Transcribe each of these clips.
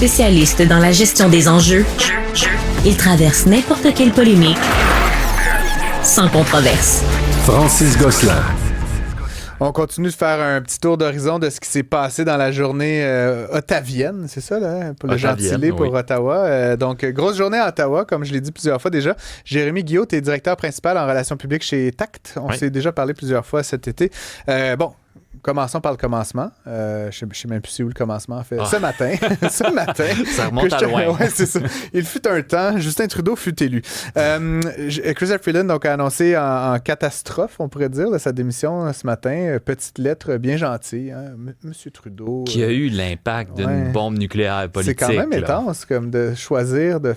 Spécialiste dans la gestion des enjeux, il traverse n'importe quelle polémique sans controverse. Francis Gosselin. On continue de faire un petit tour d'horizon de ce qui s'est passé dans la journée ottavienne, c'est ça, là, pour le gentilé pour Ottawa. Donc, grosse journée à Ottawa, comme je l'ai dit plusieurs fois déjà. Jérémy Guillaume, tu es directeur principal en relations publiques chez TACT. On s'est déjà parlé plusieurs fois cet été. Commençons par le commencement. Je ne sais même plus c'est où le commencement, en fait. Ce matin. Ça remonte à loin. Ouais, c'est ça. Il fut un temps, Justin Trudeau fut élu. Chrysler Freeland donc, a annoncé en catastrophe, on pourrait dire, sa démission ce matin. Petite lettre bien gentille. Hein? Monsieur Trudeau. Qui a eu l'impact d'une bombe nucléaire politique. C'est quand même intense, comme de choisir de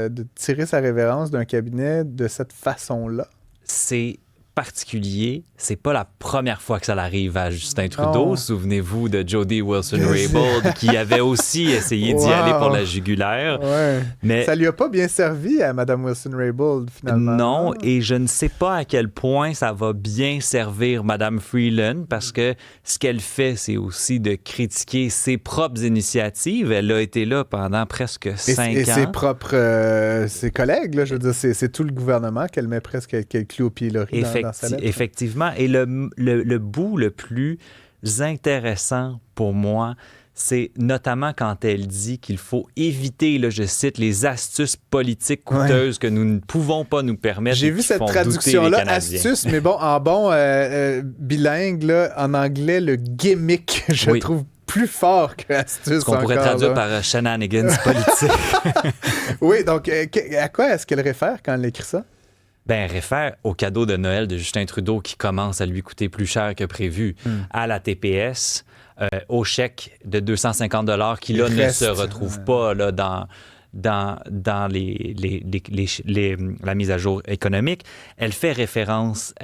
de tirer sa révérence d'un cabinet de cette façon-là. C'est particulier. C'est pas la première fois que ça arrive à Justin Trudeau. Souvenez-vous de Jody Wilson-Raybould qui avait aussi essayé d'y aller pour la jugulaire. Ouais. Mais ça lui a pas bien servi à Mme Wilson-Raybould, finalement. Non, et je ne sais pas à quel point ça va bien servir Mme Freeland parce que ce qu'elle fait, c'est aussi de critiquer ses propres initiatives. Elle a été là pendant presque 5 ans. Et ses collègues, là, je veux dire, c'est tout le gouvernement qu'elle met presque qu'elle clou au pied l'oreille dans sa lettre. Effectivement. Et le bout le plus intéressant pour moi, c'est notamment quand elle dit qu'il faut éviter, là, je cite, les astuces politiques coûteuses que nous ne pouvons pas nous permettre. J'ai vu cette traduction-là, astuce, mais bon, en bilingue, là, en anglais, le gimmick, je trouve plus fort que astuce. Ce qu'on pourrait traduire par shenanigans politique. Oui, donc à quoi est-ce qu'elle réfère quand elle écrit ça? Ben, réfère au cadeau de Noël de Justin Trudeau qui commence à lui coûter plus cher que prévu, à la TPS, au chèque de 250 $ qui, là, ne se retrouve pas là, dans la mise à jour économique. Elle fait référence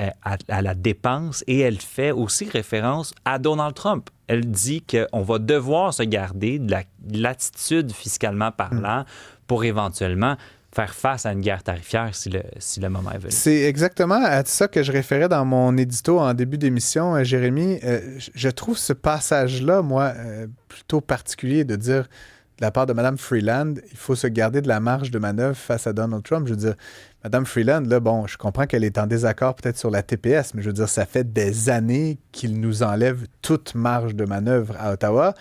à la dépense et elle fait aussi référence à Donald Trump. Elle dit qu'on va devoir se garder de l'attitude fiscalement parlant pour éventuellement faire face à une guerre tarifaire si le moment est venu. C'est exactement à ça que je référais dans mon édito en début d'émission, Jérémy. Je trouve ce passage-là, moi, plutôt particulier de dire de la part de Mme Freeland, il faut se garder de la marge de manœuvre face à Donald Trump. Je veux dire, Mme Freeland, là, bon, je comprends qu'elle est en désaccord peut-être sur la TPS, mais je veux dire, ça fait des années qu'il nous enlève toute marge de manœuvre à Ottawa.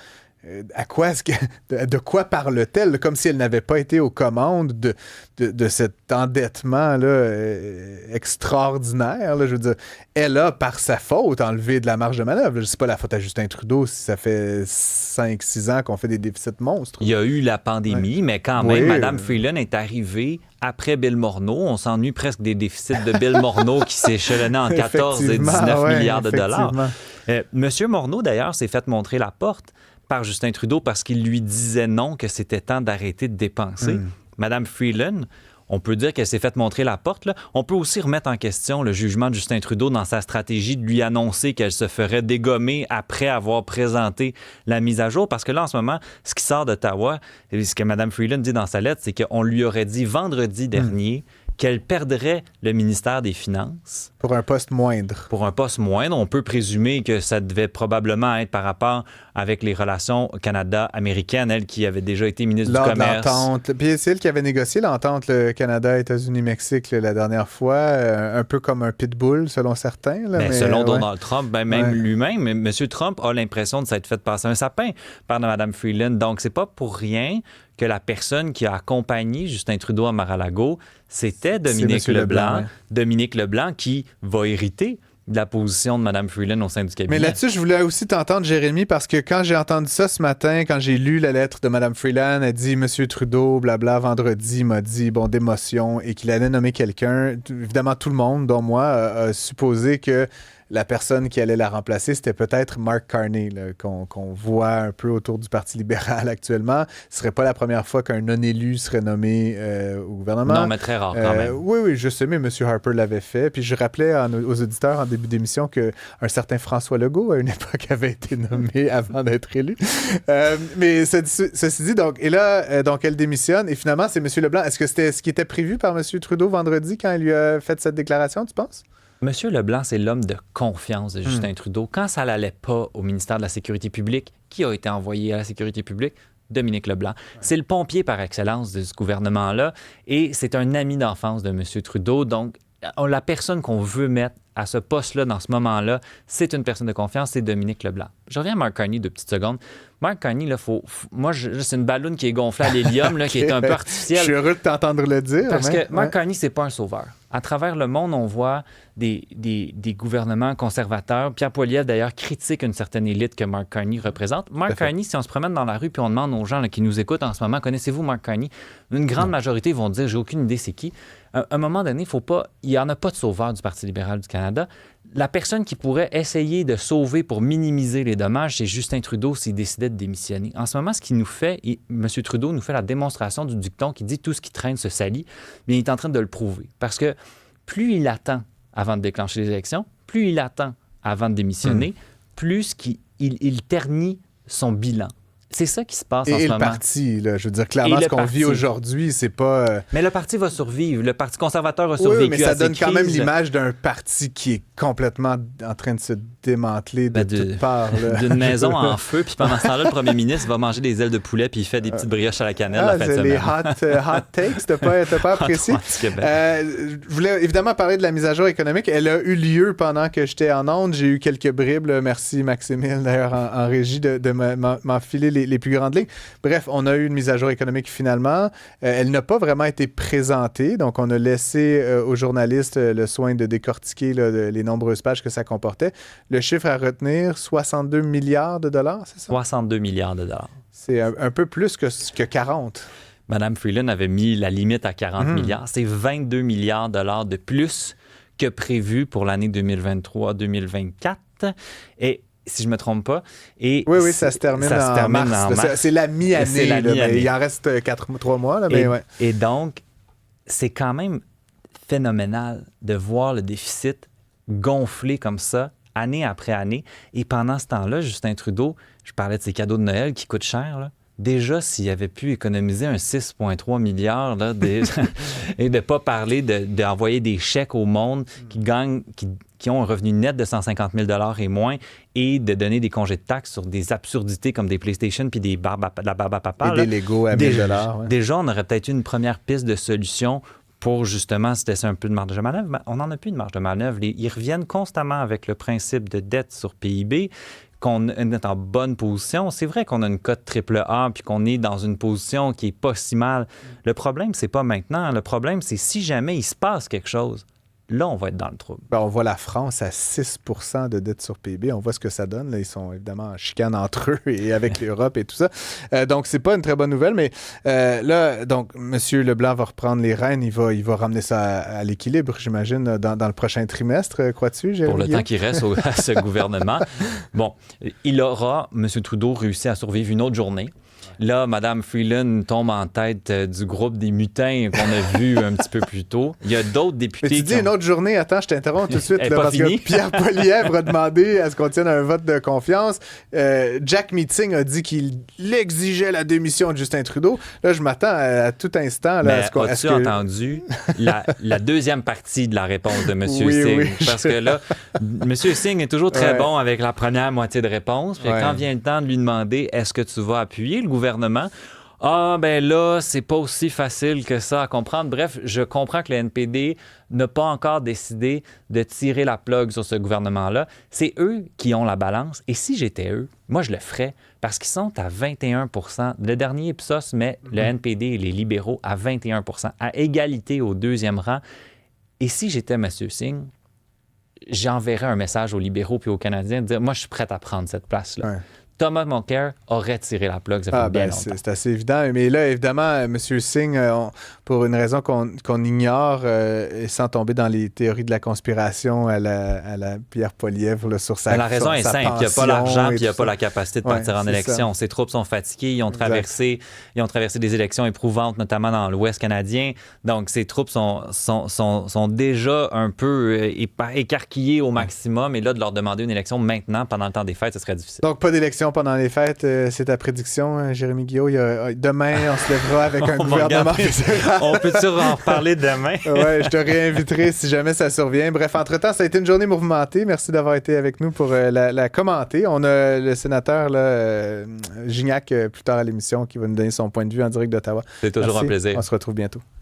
De quoi parle-t-elle? Comme si elle n'avait pas été aux commandes de cet endettement-là, extraordinaire. Là, je veux dire, elle a, par sa faute, enlevé de la marge de manœuvre. C'est pas la faute à Justin Trudeau si ça fait 5-6 ans qu'on fait des déficits monstres. Il y a eu la pandémie, mais quand même, Mme Freeland est arrivée après Bill Morneau. On s'ennuie presque des déficits de Bill Morneau qui s'échelonnaient en 14 et 19 milliards de dollars. Monsieur Morneau, d'ailleurs, s'est fait montrer la porte par Justin Trudeau parce qu'il lui disait non, que c'était temps d'arrêter de dépenser. Mme Freeland, on peut dire qu'elle s'est fait montrer la porte. Là. On peut aussi remettre en question le jugement de Justin Trudeau dans sa stratégie de lui annoncer qu'elle se ferait dégommer après avoir présenté la mise à jour. Parce que là, en ce moment, ce qui sort d'Ottawa, et ce que Mme Freeland dit dans sa lettre, c'est qu'on lui aurait dit vendredi dernier qu'elle perdrait le ministère des Finances. Pour un poste moindre. Pour un poste moindre. On peut présumer que ça devait probablement être par rapport avec les relations Canada-américaines, elle qui avait déjà été ministre du Commerce. L'entente. Puis c'est elle qui avait négocié l'entente, le Canada, États-Unis, Mexique, la dernière fois, un peu comme un pitbull, selon certains. Là, mais selon Donald Trump, même lui-même, M. Trump a l'impression de s'être fait passer un sapin par Mme Freeland. Donc, c'est pas pour rien que la personne qui a accompagné Justin Trudeau à Mar-a-Lago, c'était Dominique Leblanc. Dominique Leblanc qui va hériter de la position de Mme Freeland au sein du cabinet. Mais là-dessus, je voulais aussi t'entendre, Jérémy, parce que quand j'ai entendu ça ce matin, quand j'ai lu la lettre de Mme Freeland, elle dit « Monsieur Trudeau, blabla, vendredi, m'a dit, d'émotion, et qu'il allait nommer quelqu'un. » Évidemment, tout le monde, dont moi, a supposé que la personne qui allait la remplacer, c'était peut-être Mark Carney, là, qu'on voit un peu autour du Parti libéral actuellement. Ce serait pas la première fois qu'un non-élu serait nommé au gouvernement. Non, mais très rare quand même. Oui, je sais, mais M. Harper l'avait fait. Puis je rappelais aux auditeurs en début d'émission qu'un certain François Legault, à une époque, avait été nommé avant d'être élu. Mais ceci dit, donc elle démissionne. Et finalement, c'est M. Leblanc. Est-ce que c'était ce qui était prévu par M. Trudeau vendredi quand il lui a fait cette déclaration, tu penses? Monsieur Leblanc, c'est l'homme de confiance de Justin Trudeau. Quand ça n'allait pas au ministère de la Sécurité publique, qui a été envoyé à la Sécurité publique? Dominique Leblanc. C'est le pompier par excellence de ce gouvernement-là et c'est un ami d'enfance de M. Trudeau. Donc, la personne qu'on veut mettre à ce poste-là, dans ce moment-là, c'est une personne de confiance, c'est Dominique Leblanc. Je reviens à Mark Carney 2 petites secondes. Mark Carney, là, c'est une balloune qui est gonflée à l'hélium, là, qui est un peu artificielle. Je suis heureux de t'entendre le dire. Parce que Mark Carney, c'est pas un sauveur. À travers le monde, on voit des gouvernements conservateurs. Pierre Poilievre, d'ailleurs, critique une certaine élite que Mark Carney représente. Mark Carney, si on se promène dans la rue puis on demande aux gens là, qui nous écoutent en ce moment, connaissez-vous Mark Carney? Une grande majorité vont dire, j'ai aucune idée c'est qui. À un moment donné, il n'y en a pas de sauveur du Parti libéral du Canada. La personne qui pourrait essayer de sauver pour minimiser les dommages, c'est Justin Trudeau s'il décidait de démissionner. En ce moment, ce qu'il nous fait, M. Trudeau nous fait la démonstration du dicton qui dit « tout ce qui traîne se salit », mais il est en train de le prouver. Parce que plus il attend avant de déclencher les élections, plus il attend avant de démissionner, plus il ternit son bilan. C'est ça qui se passe en ce moment. Et le parti, là, je veux dire, clairement, ce qu'on vit aujourd'hui, c'est pas... Mais le parti va survivre. Le Parti conservateur a survécu. Oui, mais ça donne quand même l'image d'un parti qui est complètement en train de se démanteler de toutes parts. D'une maison en feu, puis pendant ce temps-là, le premier ministre va manger des ailes de poulet, puis il fait des petites brioches à la cannelle la fin de semaine. Les hot takes, t'as pas apprécié? Je voulais évidemment parler de la mise à jour économique. Elle a eu lieu pendant que j'étais en onde. J'ai eu quelques bribes. Là. Merci, Maximile, d'ailleurs, en régie, de m'enfiler les plus grandes lignes. Bref, on a eu une mise à jour économique finalement. Elle n'a pas vraiment été présentée, donc on a laissé aux journalistes le soin de décortiquer les nombreuses pages que ça comportait. Le chiffre à retenir, 62 milliards de dollars, c'est ça? 62 milliards de dollars. C'est un peu plus que 40. Mme Freeland avait mis la limite à 40 milliards. C'est 22 milliards de dollars de plus que prévu pour l'année 2023-2024. Et si je ne me trompe pas. Oui, ça se termine en mars. C'est la mi-année. Mais il en reste 3 mois. Là, mais et donc, c'est quand même phénoménal de voir le déficit gonfler comme ça, année après année. Et pendant ce temps-là, Justin Trudeau, je parlais de ses cadeaux de Noël qui coûtent cher, là. Déjà, s'il avait pu économiser un 6,3 milliards là, et de ne pas parler d'envoyer des chèques au monde qui ont un revenu net de 150 000 $ et moins et de donner des congés de taxes sur des absurdités comme des PlayStation puis de la barbe à papa. Et des Legos à 1 000 $. Ouais. Déjà, on aurait peut-être eu une première piste de solution pour justement se laisser un peu de marge de manœuvre. Mais on n'en a plus de marge de manœuvre. Ils reviennent constamment avec le principe de dette sur PIB, qu'on est en bonne position. C'est vrai qu'on a une cote AAA puis qu'on est dans une position qui n'est pas si mal. Le problème, c'est pas maintenant. Le problème, c'est si jamais il se passe quelque chose, là, on va être dans le trouble. On voit la France à 6 % de dette sur PIB. On voit ce que ça donne. Là, ils sont évidemment en chicane entre eux et avec l'Europe et tout ça. Donc, c'est pas une très bonne nouvelle. Mais là, donc, M. Leblanc va reprendre les rênes. Il va ramener ça à l'équilibre, j'imagine, dans le prochain trimestre, crois-tu, Jérémy? Pour le temps qui reste à ce gouvernement. Bon, M. Trudeau, réussi à survivre une autre journée. Là, Mme Freeland tombe en tête du groupe des mutins qu'on a vu un petit peu plus tôt. Il y a d'autres députés. Mais tu dis une autre journée, attends, je t'interromps tout de suite. Là, parce que Pierre Poilievre a demandé à ce qu'on tienne un vote de confiance. Jack Meeting a dit qu'il exigeait la démission de Justin Trudeau. Là, je m'attends à tout instant. Là, as-tu entendu la deuxième partie de la réponse de M. Singh? Oui. Parce que là, M. Singh est toujours très bon avec la première moitié de réponse. Puis quand vient le temps de lui demander est-ce que tu vas appuyer le gouvernement? Ah, ben là, c'est pas aussi facile que ça à comprendre. Bref, je comprends que le NPD n'a pas encore décidé de tirer la plug sur ce gouvernement-là. C'est eux qui ont la balance. Et si j'étais eux, moi, je le ferais parce qu'ils sont à 21 %. Le dernier Ipsos met le NPD et les libéraux à 21 %, à égalité au deuxième rang. Et si j'étais M. Singh, j'enverrais un message aux libéraux puis aux Canadiens de dire « Moi, je suis prêt à prendre cette place-là. Ouais. » Thomas Mulcair aurait tiré la plug, ça fait bien longtemps. C'est assez évident. Mais là, évidemment, M. Singh, pour une raison qu'on ignore, et sans tomber dans les théories de la conspiration à la Pierre Poilievre là, sur sa La raison est simple. Il n'y a pas l'argent et il n'y a pas la capacité de partir en élection. Ça. Ses troupes sont fatiguées. Ils ont traversé des élections éprouvantes, notamment dans l'Ouest canadien. Donc, ses troupes sont déjà un peu écarquillées au maximum. Et là, de leur demander une élection maintenant, pendant le temps des fêtes, ce serait difficile. Donc, pas d'élection l'élection pendant les fêtes, c'est ta prédiction, Jérémy Guillaume. Demain, on se lèvera avec un gouvernement fédéral. On peut-tu en reparler demain? Ouais, je te réinviterai si jamais ça survient. Bref, entre-temps, ça a été une journée mouvementée. Merci d'avoir été avec nous pour la commenter. On a le sénateur Gignac plus tard à l'émission qui va nous donner son point de vue en direct d'Ottawa. C'est toujours un plaisir. On se retrouve bientôt.